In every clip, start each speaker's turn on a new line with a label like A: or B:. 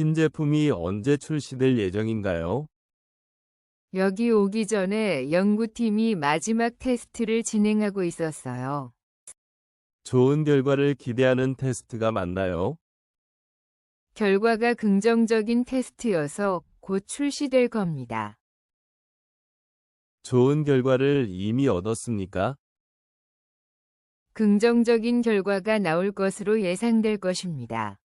A: 신제품이 언제 출시될 예정인가요?
B: 여기 오기 전에 연구팀이 마지막 테스트를 진행하고 있었어요.
A: 좋은 결과를 기대하는 테스트가 맞나요?
B: 결과가 긍정적인 테스트여서 곧 출시될 겁니다.
A: 좋은 결과를 이미 얻었습니까?
B: 긍정적인 결과가 나올 것으로 예상될 것입니다.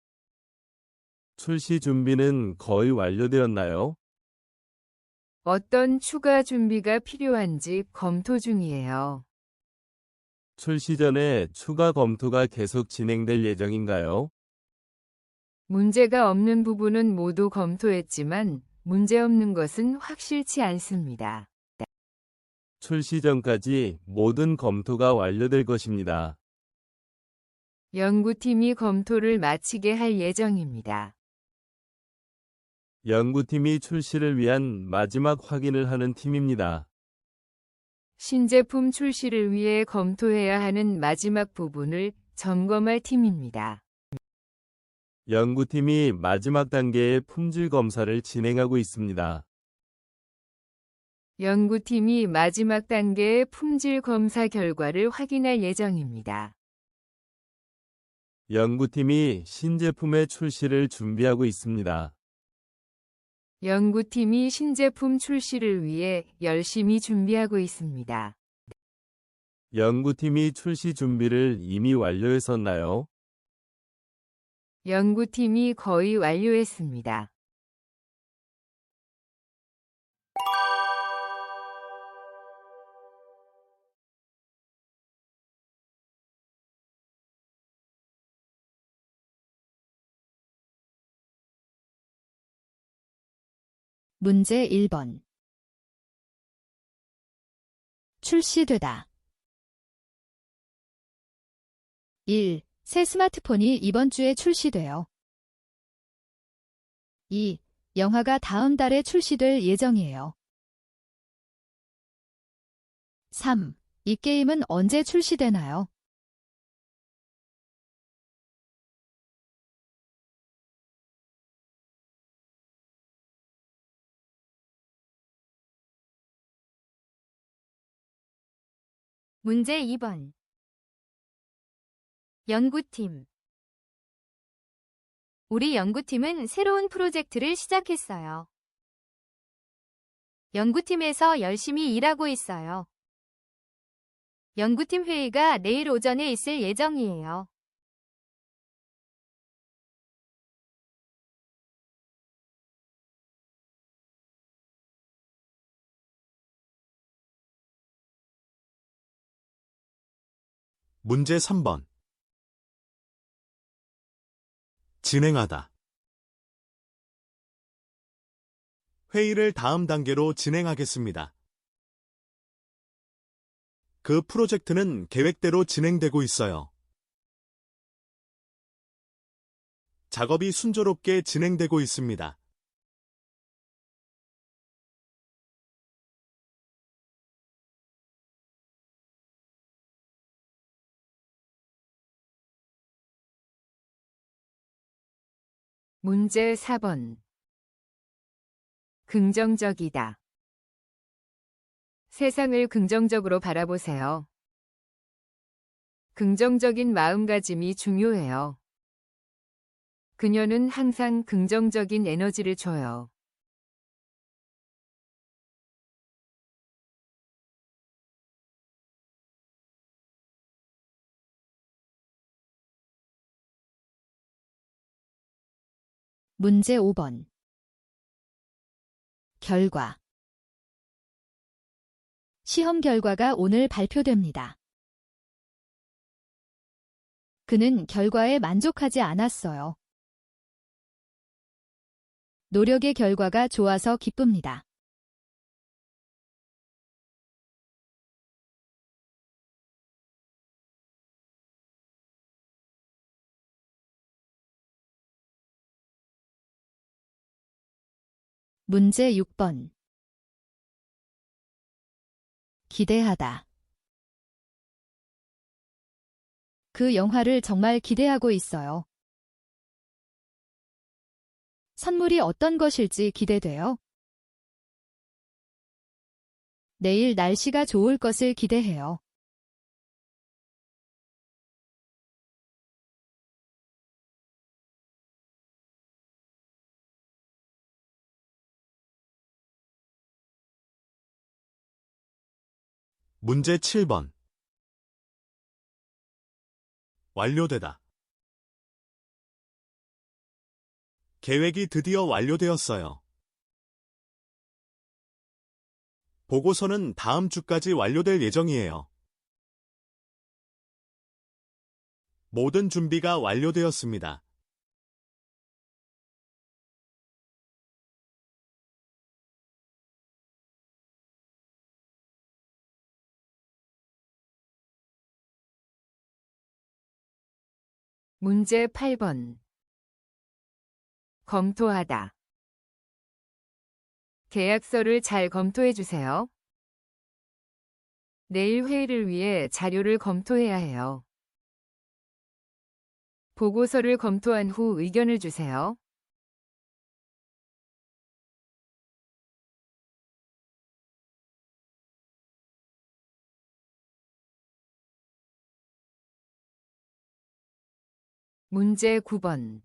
A: 출시 준비는 거의 완료되었나요?
B: 어떤 추가 준비가 필요한지 검토 중이에요.
A: 출시 전에 추가 검토가 계속 진행될 예정인가요?
B: 문제가 없는 부분은 모두 검토했지만 문제없는 것은 확실치 않습니다.
A: 출시 전까지 모든 검토가 완료될 것입니다.
B: 연구팀이 검토를 마치게 할 예정입니다.
A: 연구팀이 출시를 위한 마지막 확인을 하는 팀입니다.
B: 신제품 출시를 위해 검토해야 하는 마지막 부분을 점검할 팀입니다.
A: 연구팀이 마지막 단계의 품질 검사를 진행하고 있습니다.
B: 연구팀이 마지막 단계의 품질 검사 결과를 확인할 예정입니다.
A: 연구팀이 신제품의 출시를 준비하고 있습니다.
B: 연구팀이 신제품 출시를 위해 열심히 준비하고 있습니다.
A: 연구팀이 출시 준비를 이미 완료했었나요?
B: 연구팀이 거의 완료했습니다.
C: 문제 1번. 출시되다. 1. 새 스마트폰이 이번 주에 출시돼요. 2. 영화가 다음 달에 출시될 예정이에요. 3. 이 게임은 언제 출시되나요? 문제 2번. 연구팀. 우리 연구팀은 새로운 프로젝트를 시작했어요. 연구팀에서 열심히 일하고 있어요. 연구팀 회의가 내일 오전에 있을 예정이에요.
D: 문제 3번. 진행하다. 회의를 다음 단계로 진행하겠습니다. 그 프로젝트는 계획대로 진행되고 있어요. 작업이 순조롭게 진행되고 있습니다.
B: 문제 4번. 긍정적이다. 세상을 긍정적으로 바라보세요. 긍정적인 마음가짐이 중요해요. 그녀는 항상 긍정적인 에너지를 줘요.
C: 문제 5번. 결과. 시험 결과가 오늘 발표됩니다. 그는 결과에 만족하지 않았어요. 노력의 결과가 좋아서 기쁩니다. 문제 6번. 기대하다. 그 영화를 정말 기대하고 있어요. 선물이 어떤 것일지 기대돼요. 내일 날씨가 좋을 것을 기대해요.
D: 문제 7번. 완료되다. 계획이 드디어 완료되었어요. 보고서는 다음 주까지 완료될 예정이에요. 모든 준비가 완료되었습니다.
B: 문제 8번. 검토하다. 계약서를 잘 검토해 주세요. 내일 회의를 위해 자료를 검토해야 해요. 보고서를 검토한 후 의견을 주세요. 문제 9번.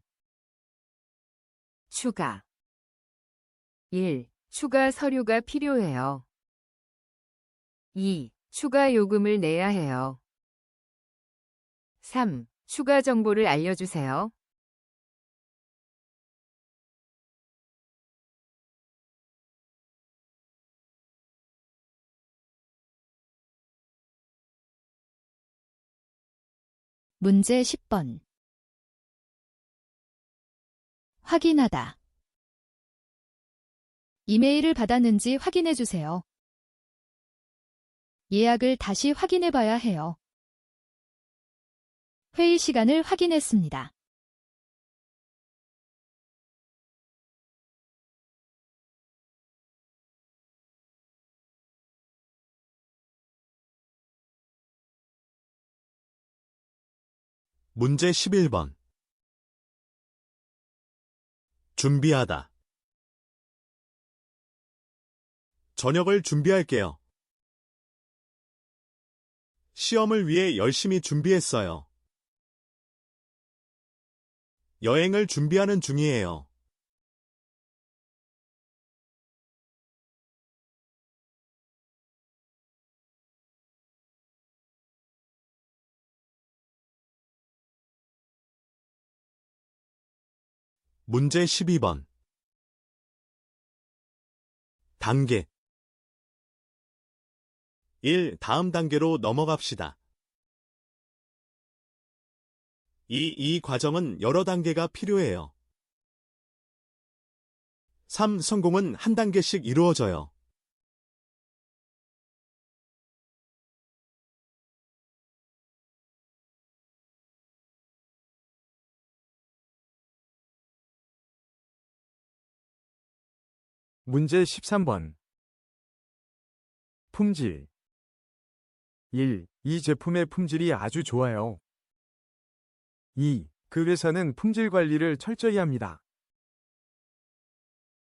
B: 추가. 1. 추가 서류가 필요해요. 2. 추가 요금을 내야 해요. 3. 추가 정보를 알려주세요.
C: 문제 10번. 확인하다. 이메일을 받았는지 확인해 주세요. 예약을 다시 확인해 봐야 해요. 회의 시간을 확인했습니다.
D: 문제 11번. 준비하다. 저녁을 준비할게요. 시험을 위해 열심히 준비했어요. 여행을 준비하는 중이에요. 문제 12번. 단계. 1. 다음 단계로 넘어갑시다. 이 과정은 여러 단계가 필요해요. 3. 성공은 한 단계씩 이루어져요.
A: 문제 13번. 품질. 1. 이 제품의 품질이 아주 좋아요. 2. 그 회사는 품질 관리를 철저히 합니다.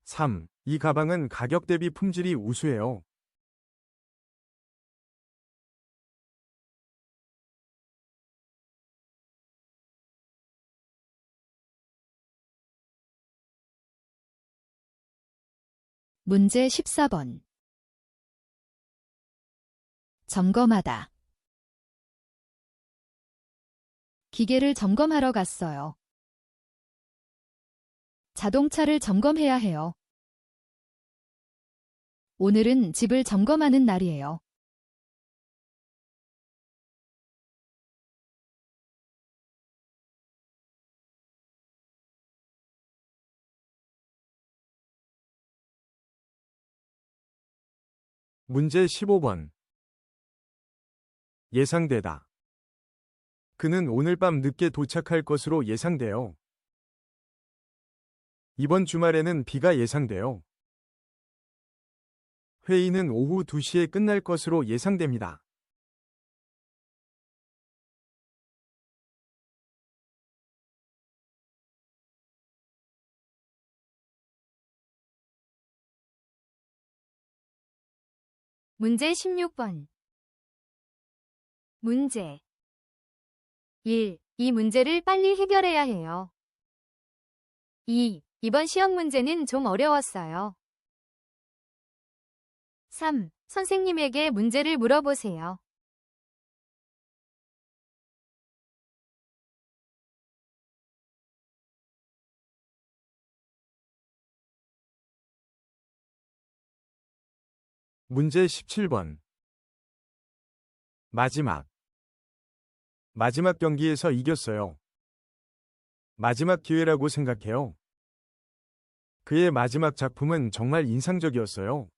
A: 3. 이 가방은 가격 대비 품질이 우수해요.
C: 문제 14번. 점검하다. 기계를 점검하러 갔어요. 자동차를 점검해야 해요. 오늘은 집을 점검하는 날이에요.
A: 문제 15번. 예상되다. 그는 오늘 밤 늦게 도착할 것으로 예상돼요. 이번 주말에는 비가 예상돼요. 회의는 오후 2시에 끝날 것으로 예상됩니다.
C: 문제 16번. 문제 1. 이 문제를 빨리 해결해야 해요. 2. 이번 시험 문제는 좀 어려웠어요. 3. 선생님에게 문제를 물어보세요.
A: 문제 17번. 마지막 경기에서 이겼어요. 마지막 기회라고 생각해요. 그의 마지막 작품은 정말 인상적이었어요.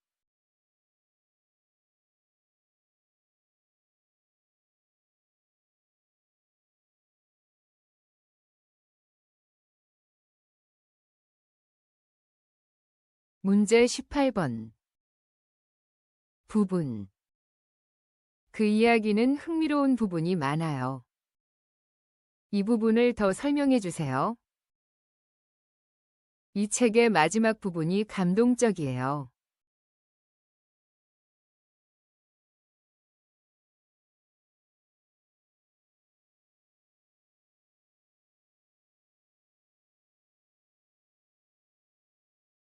B: 문제 18번. 부분. 그 이야기는 흥미로운 부분이 많아요. 이 부분을 더 설명해 주세요. 이 책의 마지막 부분이 감동적이에요.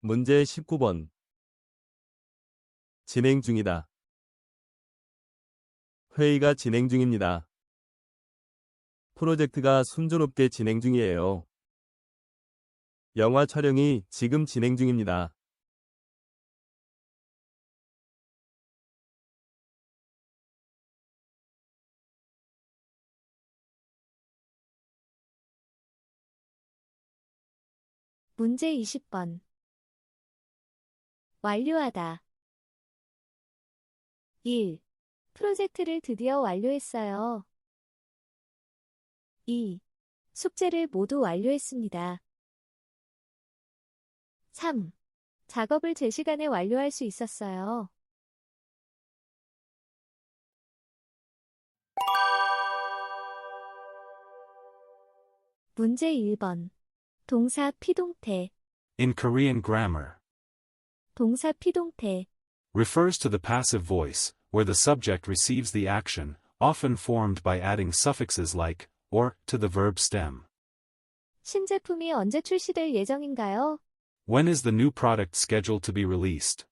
E: 문제 19번. 진행 중이다. 회의가 진행 중입니다. 프로젝트가 순조롭게 진행 중이에요. 영화 촬영이 지금 진행 중입니다.
F: 문제 20번. 완료하다. 1. 프로젝트를 드디어 완료했어요. 2. 숙제를 모두 완료했습니다. 3. 작업을 제 시간에 완료할 수 있었어요. 문제 1번. 동사 피동태.
G: In Korean grammar,
F: 동사 피동태.
G: refers to the passive voice, where the subject receives the action, often formed by adding suffixes like, or, to the verb stem.
F: 신제품이 언제 출시될 예정인가요?
G: When is the new product scheduled to be released?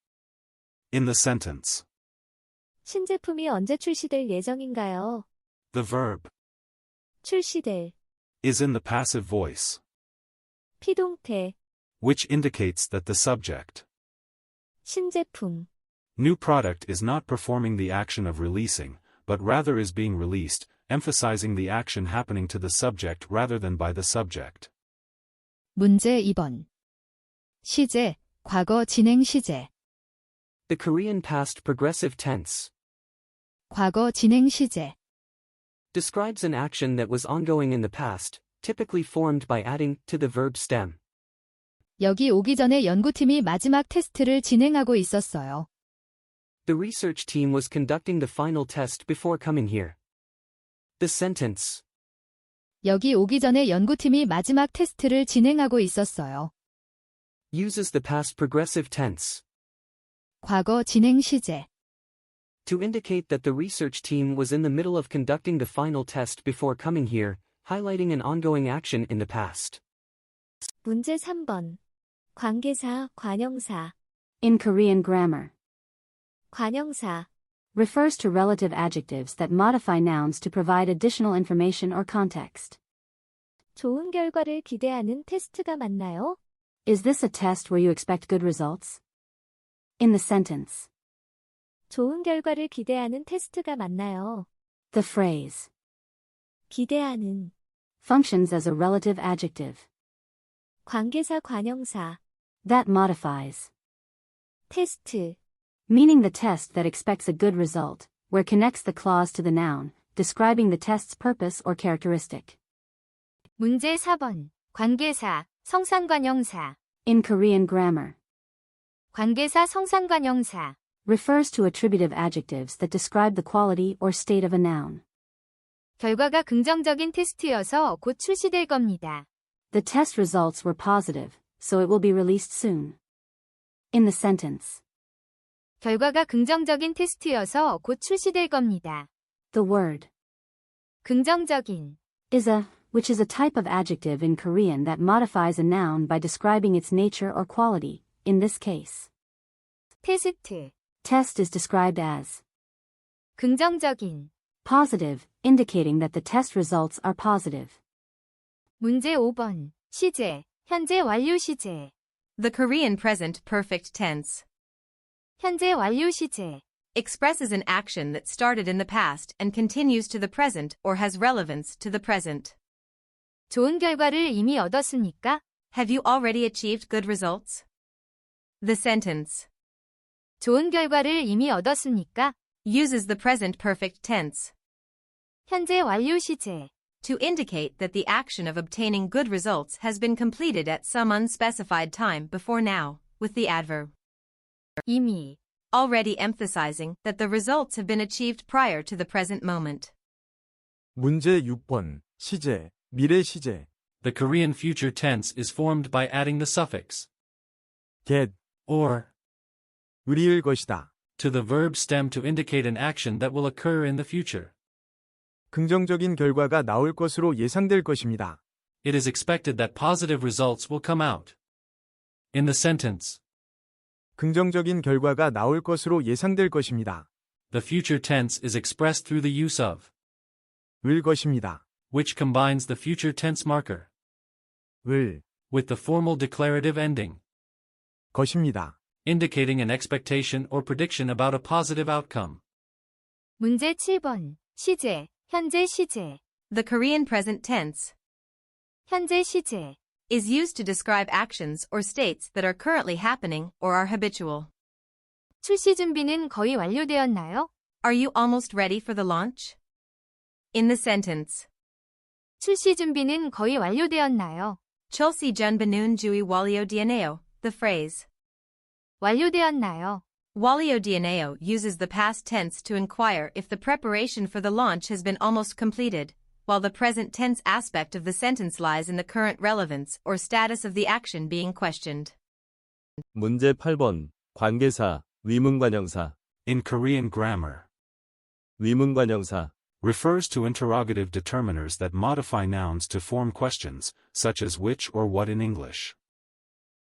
G: In the sentence,
F: 신제품이 언제 출시될 예정인가요?
G: the verb
F: 출시될.
G: is in the passive voice,
F: 피동태.
G: which indicates that the subject,
F: 신제품.
G: new product, is not performing the action of releasing, but rather is being released, emphasizing the action happening to the subject rather than by the subject.
C: 문제 2번. 시제, 과거 진행 시제.
H: The Korean past progressive tense
C: 과거 진행 시제.
H: describes an action that was ongoing in the past, typically formed by adding to the verb stem.
C: 여기 오기 전에 연구팀이 마지막 테스트를 진행하고 있었어요.
H: The research team was conducting the final test before coming here. The sentence
C: 여기 오기 전에 연구팀이 마지막 테스트를 진행하고 있었어요.
H: uses the past progressive tense
C: 과거 진행 시제.
H: to indicate that the research team was in the middle of conducting the final test before coming here, highlighting an ongoing action in the past.
F: 문제 3번. 관계사, 관형사.
I: In Korean grammar,
F: 관형사.
I: refers to relative adjectives that modify nouns to provide additional information or context.
F: 좋은 결과를 기대하는 테스트가 맞나요?
I: Is this a test where you expect good results? In the sentence,
F: 좋은 결과를 기대하는 테스트가 맞나요?
I: the phrase
F: 기대하는.
I: functions as a relative adjective
F: 관계사, 관형사.
I: that modifies,
F: 테스트.
I: meaning the test that expects a good result, where connects the clause to the noun, describing the test's purpose or characteristic.
C: 문제 4번. 관계사, 성상관형사.
I: In Korean grammar,
C: 관계사 성상관형사.
I: refers to attributive adjectives that describe the quality or state of a noun.
C: 결과가 긍정적인 테스트여서 곧 출시될 겁니다.
I: The test results were positive, so it will be released soon. In the sentence,
F: 결과가 긍정적인 테스트여서 곧 출시될 겁니다.
I: The word
F: 긍정적인,
I: is a, which is a type of adjective in Korean that modifies a noun by describing its nature or quality. In this case,
F: 테스트,
I: test is described as
F: 긍정적인.
I: positive, indicating that the test results are positive.
F: 문제 5번. 시제, 현재 완료 시제.
J: The Korean present perfect tense
F: 현재 완료 시제.
J: expresses an action that started in the past and continues to the present or has relevance to the present.
F: 좋은 결과를 이미 얻었습니까?
J: Have you already achieved good results? The sentence
F: 좋은 결과를 이미 얻었습니까?
J: uses the present perfect tense
F: 현재 완료 시제.
J: to indicate that the action of obtaining good results has been completed at some unspecified time before now, with the adverb
F: 이미.
J: already emphasizing that the results have been achieved prior to the present moment.
A: 문제 6번. 시제, 미래 시제.
K: The Korean future tense is formed by adding the suffix
A: get,
K: or
A: 우리일 것이다.
K: to the verb stem to indicate an action that will occur in the future.
A: 긍정적인 결과가 나올 것으로 예상될 것입니다.
K: It is expected that positive results will come out. In the sentence,
A: 긍정적인 결과가 나올 것으로 예상될 것입니다.
K: the future tense is expressed through the use of
A: 을 것입니다.
K: which combines the future tense marker
A: 을
K: with the formal declarative ending,
A: 것입니다.
K: indicating an expectation or prediction about a positive outcome.
F: 문제 7번. 시제, 현재 시제.
J: The Korean present tense
F: 현재 시제.
J: is used to describe actions or states that are currently happening or are habitual.
F: 출시 준비는 거의 완료되었나요?
J: Are you almost ready for the launch? In the sentence,
F: 출시 준비는 거의 완료되었나요?
J: Chulsi Junbanun Jui Walio Dianeo, the phrase
F: 완료되었나요?
J: Walio Dianeo uses the past tense to inquire if the preparation for the launch has been almost completed, while the present tense aspect of the sentence lies in the current relevance or status of the action being questioned.
E: 문제 8번. 관계사, 위문관형사.
G: In Korean grammar,
E: 위문관형사.
G: refers to interrogative determiners that modify nouns to form questions, such as which or what in English.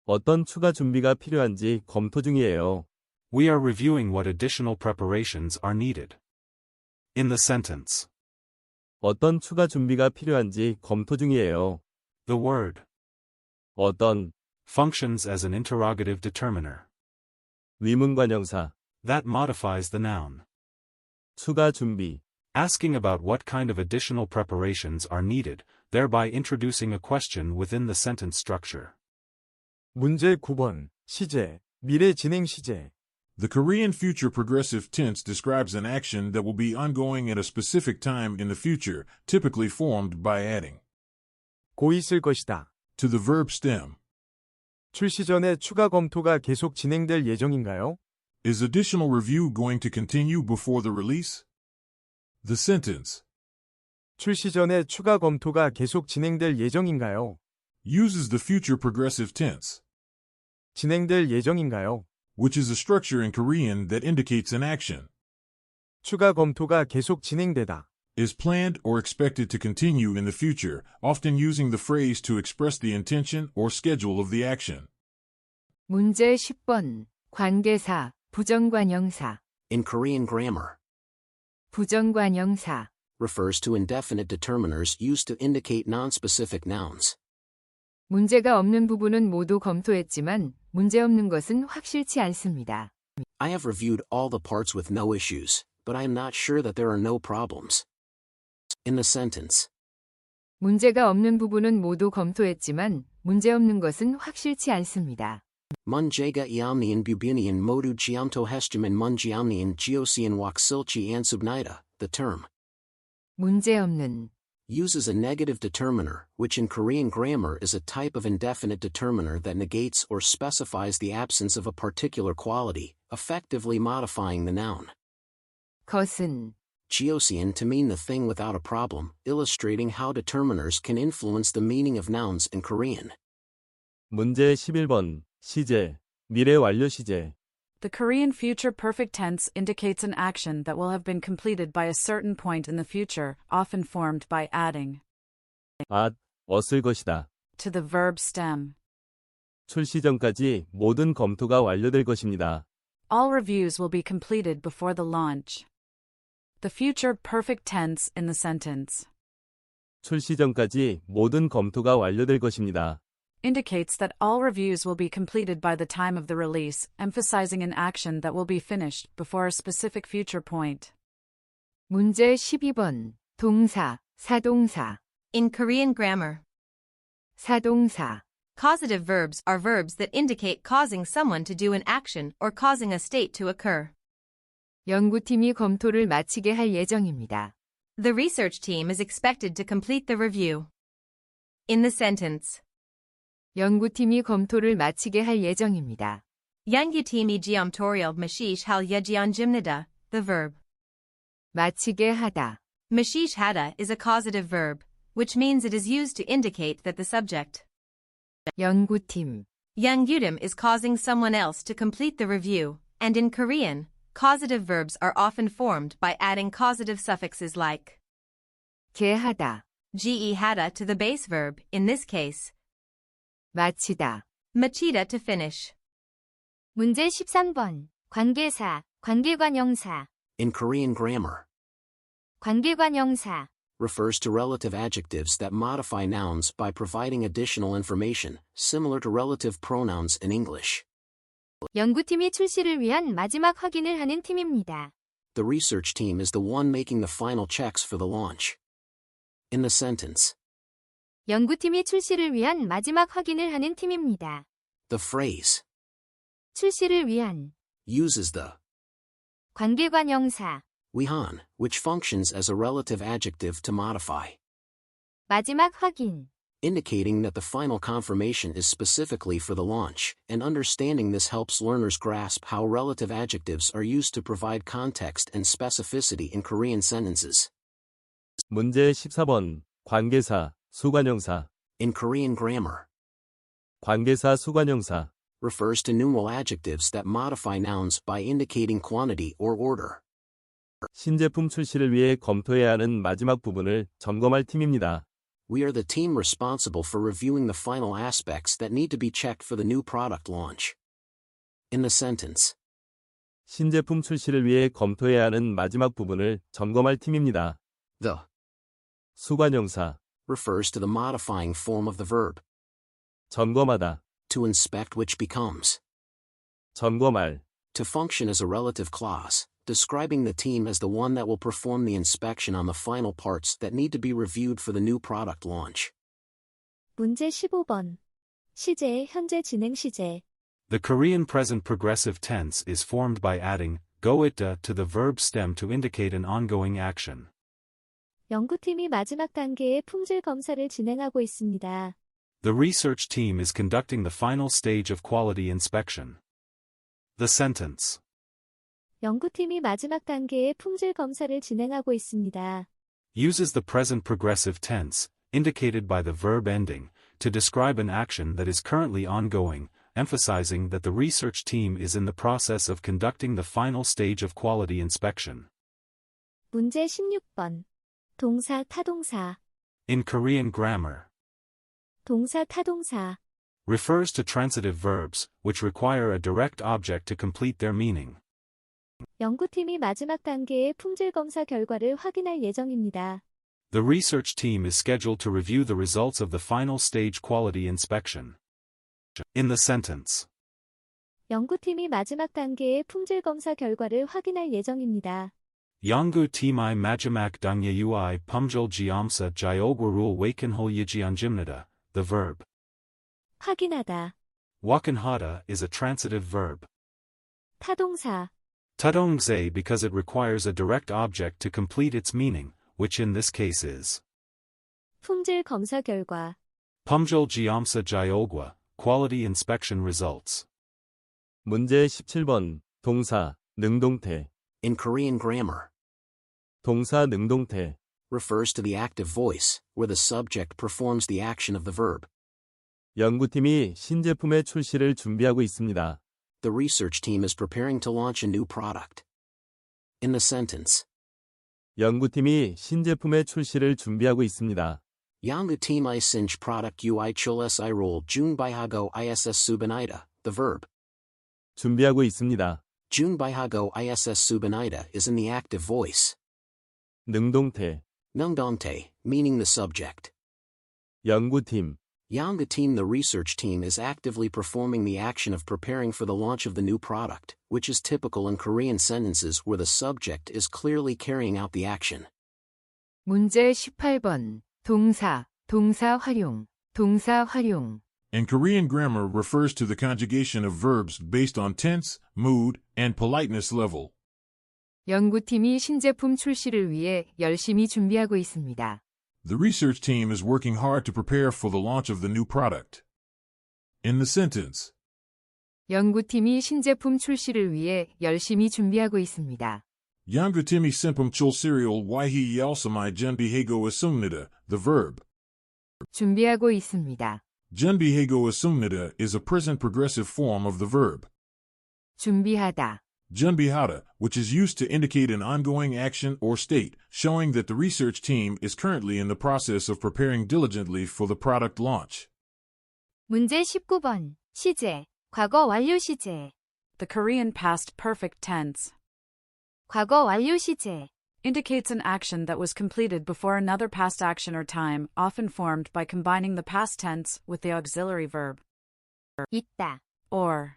E: 어떤 추가 준비가 필요한지 검토 중이에요.
G: We are reviewing what additional preparations are needed. In the sentence,
E: 어떤 추가 준비가 필요한지 검토 중이에요.
G: the word
E: 어떤,
G: functions as an interrogative determiner
E: 위문관형사.
G: that modifies the noun,
E: 추가 준비.
G: asking about what kind of additional preparations are needed, thereby introducing a question within the sentence structure.
A: 문제 9번. 시제, 미래 진행 시제.
L: The Korean future progressive tense describes an action that will be ongoing at a specific time in the future, typically formed by adding
A: 고 있을 것이다.
L: to the verb stem.
A: 출시 전에 추가 검토가 계속 진행될 예정인가요?
L: Is additional review going to continue before the release? The sentence
A: 출시 전에 추가 검토가 계속 진행될 예정인가요?
L: uses the future progressive tense,
A: 진행될 예정인가요?
L: which is a structure in Korean that indicates an action
A: 추가 검토가 계속 진행되다.
L: is planned or expected to continue in the future, often using the phrase to express the intention or schedule of the action.
B: 문제 10번. 관계사, 부정관형사.
M: In Korean grammar,
B: 부정관형사.
M: refers to indefinite determiners used to indicate nonspecific nouns.
B: 문제가 없는 부분은 모두 검토했지만 문제 없는 것은 확실치 않습니다.
M: I have reviewed all the parts with no issues, but I am not sure that there are no problems. In the sentence,
B: 문제가 없는 부분은 모두 검토했지만 문제 없는 것은 확실치 않습니다.
M: Munjega iamnian bubinian modu giamto hestiman mungiamnian geosian waxilchi ansubnida, the term
B: 문제 없는
M: uses a negative determiner, which in Korean grammar is a type of indefinite determiner that negates or specifies the absence of a particular quality, effectively modifying the noun.
B: 것은
M: Geosian to mean the thing without a problem, illustrating how determiners can influence the meaning of nouns in Korean.
E: 문제 11번. 시제, 미래 완료 시제.
N: The Korean future perfect tense indicates an action that will have been completed by a certain point in the future, often formed by adding
E: 얻을 것이다.
N: to the verb stem.
E: 출시 전까지 모든 검토가 완료될 것입니다.
N: All reviews will be completed before the launch. The future perfect tense in the sentence
E: 출시 전까지 모든 검토가 완료될 것입니다.
N: indicates that all reviews will be completed by the time of the release, emphasizing an action that will be finished before a specific future point.
B: 문제 12번. 동사, 사동사,
J: In Korean grammar,
B: 사동사.
J: causative verbs are verbs that indicate causing someone to do an action or causing a state to occur.
B: 연구팀이 검토를 마치게 할 예정입니다.
J: The research team is expected to complete the review. In the sentence,
B: 연구팀이 검토를 마치게 할 예정입니다.
J: 연구팀이 검토를 마치게 할 예정입니다. The verb
B: 마치게 하다.
J: 마치게 하다 is a causative verb, which means it is used to indicate that the subject
B: 연구팀.
J: 연구팀 is causing someone else to complete the review, and in Korean, causative verbs are often formed by adding causative suffixes like
B: 개하다.
J: 하다 to the base verb, in this case,
B: 마치다.
J: 마치다 to finish.
C: 문제 13번. 관계사, 관계관형사,
M: In Korean grammar,
C: 관계관형사.
M: refers to relative adjectives that modify nouns by providing additional information, similar to relative pronouns in English.
C: 연구팀이 출시를 위한 마지막 확인을 하는 팀입니다.
M: The research team is the one making the final checks for the launch. In the sentence,
C: 연구팀이 출시를 위한 마지막 확인을 하는 팀입니다.
M: the phrase
C: 출시를 위한
M: uses the
C: 관계관형사,
M: 위한, which functions as a relative adjective to modify,
C: 마지막 확인,
M: indicating that the final confirmation is specifically for the launch, and understanding this helps learners grasp how relative adjectives are used to provide context and specificity in Korean sentences.
E: 문제 14번. 관계사, 수관형사.
M: In Korean grammar,
E: 관계사, 수관형사.
M: refers to numeral adjectives that modify nouns by indicating quantity or order.
E: 신제품 출시를 위해 검토해야 하는 마지막 부분을 점검할 팀입니다.
M: We are the team responsible for reviewing the final aspects that need to be checked for the new product launch. In the sentence,
E: 신제품 출시를 위해 검토해야 하는 마지막 부분을 점검할 팀입니다.
M: the
E: 수관형사.
M: refers to the modifying form of the verb
E: 점검하다.
M: to inspect, which becomes
E: 점검할.
M: to function as a relative clause, describing the team as the one that will perform the inspection on the final parts that need to be reviewed for the new product launch.
F: 문제 15번. 시제, 현재 진행 시제.
G: The Korean present progressive tense is formed by adding goita to the verb stem to indicate an ongoing action.
F: 연구팀이 마지막 단계의 품질 검사를 진행하고 있습니다.
G: The research team is conducting the final stage of quality inspection. The sentence.
F: 연구팀이 마지막 단계의 품질 검사를 진행하고 있습니다.
G: Uses the present progressive tense, indicated by the verb ending, to describe an action that is currently ongoing, emphasizing that the research team is in the process of conducting the final stage of quality inspection.
F: 문제 16번. 동사, 타동사.
G: In Korean grammar,
F: 동사, 타동사.
G: refers to transitive verbs, which require a direct object to complete their meaning.
F: 연구팀이 마지막 단계의 품질 검사 결과를 확인할 예정입니다.
G: The research team is scheduled to review the results of the final stage quality inspection. In the sentence,
F: 연구팀이 마지막 단계의 품질 검사 결과를 확인할 예정입니다.
G: 연구 팀의 마지막 단계의 품질 검사 결과를 확인할 예정입니다. The verb
F: 확인하다.
G: 확인하다 is a transitive verb.
F: 타동사.
G: 타동사 because it requires a direct object to complete its meaning, which in this case is
F: 품질 검사 결과.
G: 품질 검사 결과, quality inspection results.
E: 문제 17번. 동사, 능동태.
M: In Korean grammar,
E: 동사 능동태.
M: refers to the active voice, where the subject performs the action of the verb.
E: 연구팀이 신제품의 출시를 준비하고 있습니다.
M: The research team is preparing to launch a new product. In the sentence,
E: 연구팀이 신제품의 출시를 준비하고 있습니다.
M: 연구팀 I sinch product ui chulas I roll 준비하고 iss subinida, the verb.
E: 준비하고 있습니다.
M: 준비하고 iss subinida is in the active voice.
E: 능동태,
M: 능동태, meaning the subject.
E: 연구팀,
M: 연구팀 the research team is actively performing the action of preparing for the launch of the new product, which is typical in Korean sentences where the subject is clearly carrying out the action.
B: 문제 18번. 동사, 동사 활용.
L: And Korean grammar refers to the conjugation of verbs based on tense, mood, and politeness level.
B: 연구팀이 신제품 출시를 위해 열심히 준비하고 있습니다.
L: The research team is working hard to prepare for the launch of the new product. In the sentence,
B: 연구팀이 신제품 출시를 위해 열심히 준비하고 있습니다.
L: 연구팀이 신품 출시를 위해 열심히 준비하고 있습니다, the verb.
B: 준비하고 있습니다.
L: 준비하고 있습니다 is a present progressive form of the verb.
B: 준비하다.
L: 준비하다, which is used to indicate an ongoing action or state, showing that the research team is currently in the process of preparing diligently for the product launch.
C: 문제 19번. 시제, 과거 완료 시제.
N: The Korean past perfect tense
C: 과거 완료 시제.
N: indicates an action that was completed before another past action or time, often formed by combining the past tense with the auxiliary verb.
C: 있다.
N: Or,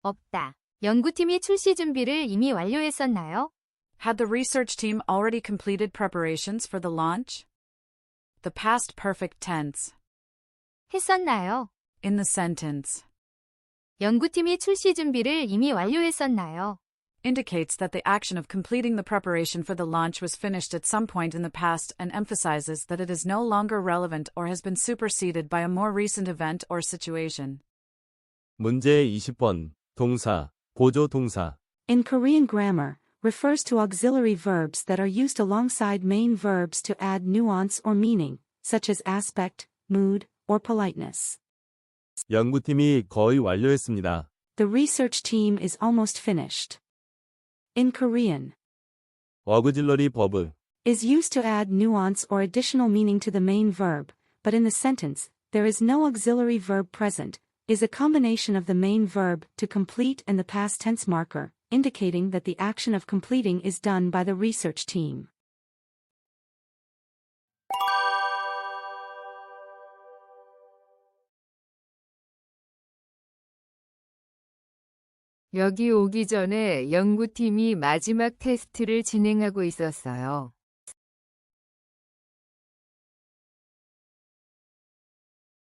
C: 없다. 연구팀이 출시 준비를 이미 완료했었나요?
N: had the research team already completed preparations for the launch? The past perfect tense.
C: 했었나요?
N: In the sentence.
C: 연구팀이 출시 준비를 이미 완료했었나요?
N: Indicates that the action of completing the preparation for the launch was finished at some point in the past and emphasizes that it is no longer relevant or has been superseded by a more recent event or situation.
E: 문제 20번. 동사, 보조 동사.
I: In Korean grammar, refers to auxiliary verbs that are used alongside main verbs to add nuance or meaning, such as aspect, mood, or politeness.
E: 연구팀이 거의 완료했습니다.
I: The research team is almost finished. In Korean,
E: auxiliary verb,
I: is used to add nuance or additional meaning to the main verb, but in the sentence, there is no auxiliary verb present, is a combination of the main verb to complete and the past tense marker, indicating that the action of completing is done by the research team.
B: 여기 오기 전에 연구팀이 마지막 테스트를 진행하고 있었어요.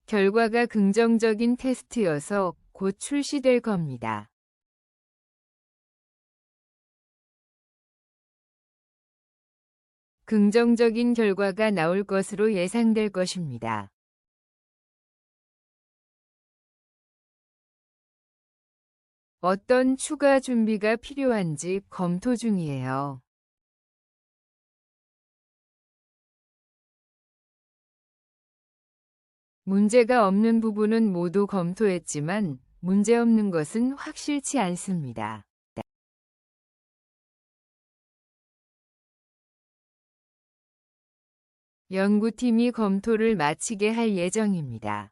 B: 결과가 긍정적인 테스트여서 곧 출시될 겁니다. 긍정적인 결과가 나올 것으로 예상될 것입니다. 어떤 추가 준비가 필요한지 검토 중이에요. 문제가 없는 부분은 모두 검토했지만 문제 없는 것은 확실치 않습니다. 연구팀이 검토를 마치게 할 예정입니다.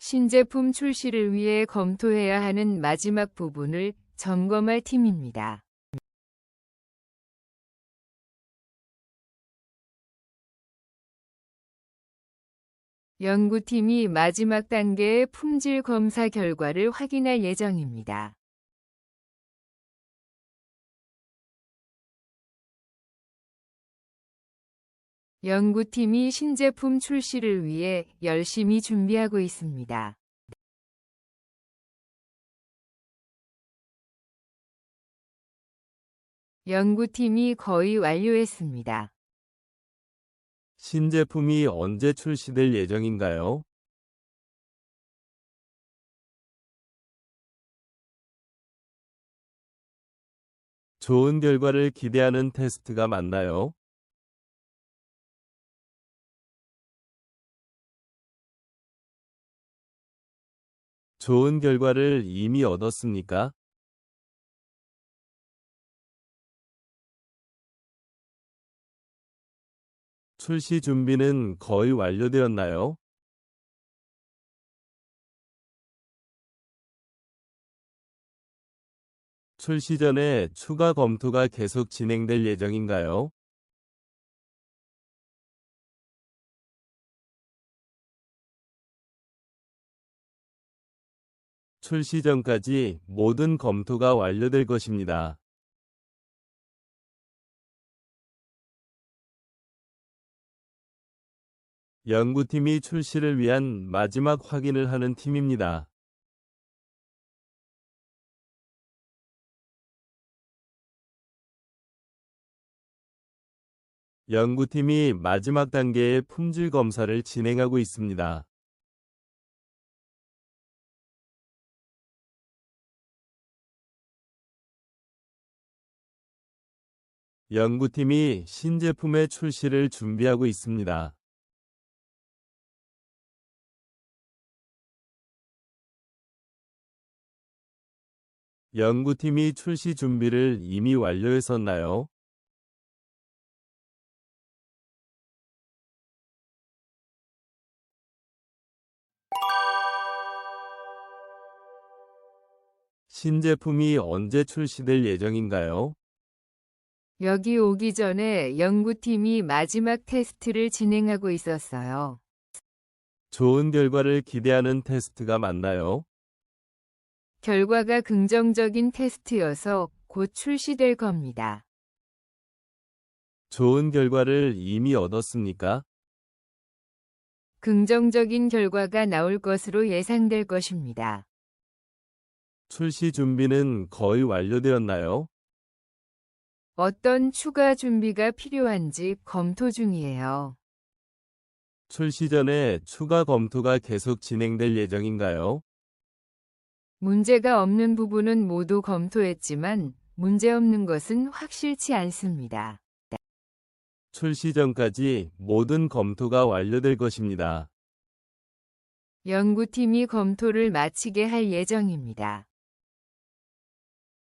B: 신제품 출시를 위해 검토해야 하는 마지막 부분을 점검할 팀입니다. 연구팀이 마지막 단계의 품질 검사 결과를 확인할 예정입니다. 연구팀이 신제품 출시를 위해 열심히 준비하고 있습니다. 연구팀이 거의 완료했습니다.
E: 신제품이 언제 출시될 예정인가요? 좋은 결과를 기대하는 테스트가 맞나요? 좋은 결과를 이미 얻었습니까? 출시 준비는 거의 완료되었나요? 출시 전에 추가 검토가 계속 진행될 예정인가요? 출시 전까지 모든 검토가 완료될 것입니다. 연구팀이 출시를 위한 마지막 확인을 하는 팀입니다. 연구팀이 마지막 단계의 품질 검사를 진행하고 있습니다. 연구팀이 신제품의 출시를 준비하고 있습니다. 연구팀이 출시 준비를 이미 완료했었나요? 신제품이 언제 출시될 예정인가요?
B: 여기 오기 전에 연구팀이 마지막 테스트를 진행하고 있었어요.
E: 좋은 결과를 기대하는 테스트가 맞나요?
B: 결과가 긍정적인 테스트여서 곧 출시될 겁니다.
E: 좋은 결과를 이미 얻었습니까?
B: 긍정적인 결과가 나올 것으로 예상될 것입니다.
E: 출시 준비는 거의 완료되었나요?
B: 어떤 추가 준비가 필요한지 검토 중이에요.
E: 출시 전에 추가 검토가 계속 진행될 예정인가요?
B: 문제가 없는 부분은 모두 검토했지만 문제없는 것은 확실치 않습니다.
E: 출시 전까지 모든 검토가 완료될 것입니다.
B: 연구팀이 검토를 마치게 할 예정입니다.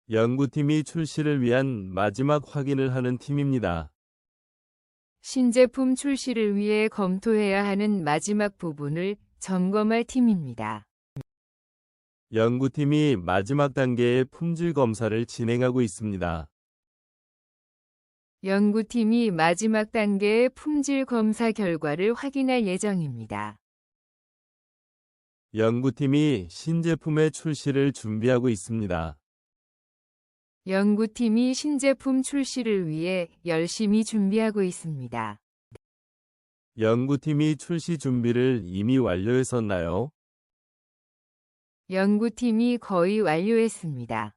E: 연구팀이 출시를 위한 마지막 확인을 하는 팀입니다.
B: 신제품 출시를 위해 검토해야 하는 마지막 부분을 점검할 팀입니다.
E: 연구팀이 마지막 단계의 품질 검사를 진행하고 있습니다.
B: 연구팀이 마지막 단계의 품질 검사 결과를 확인할 예정입니다.
E: 연구팀이 신제품의 출시를 준비하고 있습니다.
B: 연구팀이 신제품 출시를 위해 열심히 준비하고 있습니다.
E: 연구팀이 출시 준비를 이미 완료했었나요?
B: 연구팀이 거의 완료했습니다.